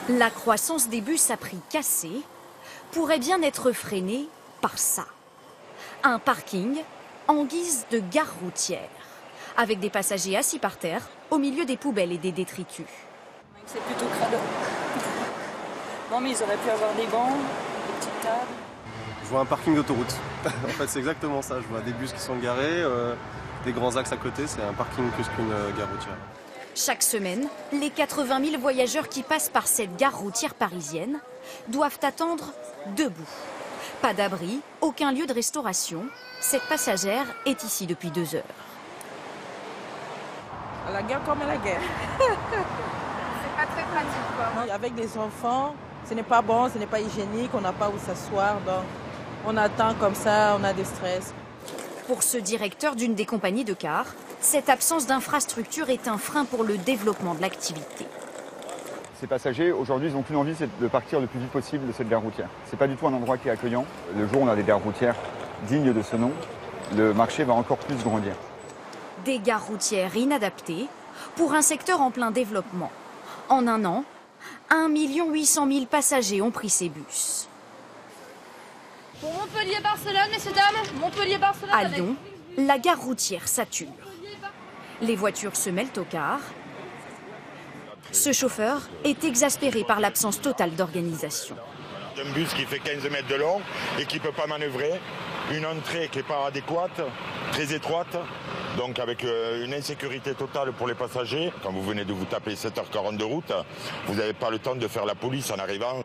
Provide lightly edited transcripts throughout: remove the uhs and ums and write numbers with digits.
La croissance des bus à prix cassés pourrait bien être freinée par ça. Un parking en guise de gare routière, avec des passagers assis par terre au milieu des poubelles et des détritus. C'est plutôt crado. Non mais ils auraient pu avoir des bancs, des petites tables. Je vois un parking d'autoroute. En fait c'est exactement ça, je vois des bus qui sont garés, des grands axes à côté, c'est un parking plus qu'une gare routière. Chaque semaine, les 80 000 voyageurs qui passent par cette gare routière parisienne doivent attendre debout. Pas d'abri, aucun lieu de restauration. Cette passagère est ici depuis 2 heures. À la gare comme à la guerre. C'est pas très pratique, quoi. Non, avec des enfants, ce n'est pas bon, ce n'est pas hygiénique, on n'a pas où s'asseoir, donc on attend comme ça, on a des stress. Pour ce directeur d'une des compagnies de cars, cette absence d'infrastructure est un frein pour le développement de l'activité. Ces passagers, aujourd'hui, ils n'ont qu'une envie, c'est de partir le plus vite possible de cette gare routière. Ce n'est pas du tout un endroit qui est accueillant. Le jour où on a des gares routières dignes de ce nom, le marché va encore plus grandir. Des gares routières inadaptées pour un secteur en plein développement. En un an, 1 800 000 passagers ont pris ces bus. Pour Montpellier-Barcelone, messieurs, dames. Montpellier-Barcelone. À Lyon, la gare routière sature. Les voitures se mêlent aux cars. Ce chauffeur est exaspéré par l'absence totale d'organisation. Un bus qui fait 15 mètres de long et qui ne peut pas manœuvrer, une entrée qui n'est pas adéquate, très étroite, donc avec une insécurité totale pour les passagers. Quand vous venez de vous taper 7h40 de route, vous n'avez pas le temps de faire la police en arrivant.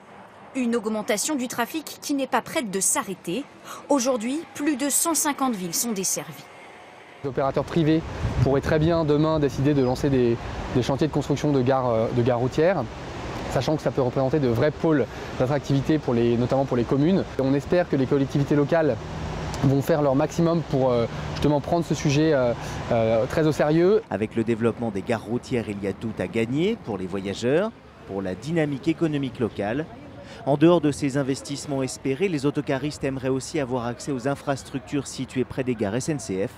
Une augmentation du trafic qui n'est pas prête de s'arrêter. Aujourd'hui, plus de 150 villes sont desservies. Les opérateurs privés pourraient très bien demain décider de lancer des chantiers de construction de gares routières, sachant que ça peut représenter de vrais pôles d'attractivité, notamment pour les communes. On espère que les collectivités locales vont faire leur maximum pour justement prendre ce sujet très au sérieux. Avec le développement des gares routières, il y a tout à gagner pour les voyageurs, pour la dynamique économique locale. En dehors de ces investissements espérés, les autocaristes aimeraient aussi avoir accès aux infrastructures situées près des gares SNCF.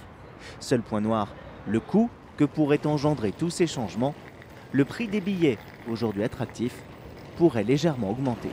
Seul point noir, le coût que pourraient engendrer tous ces changements. Le prix des billets, aujourd'hui attractif, pourrait légèrement augmenter.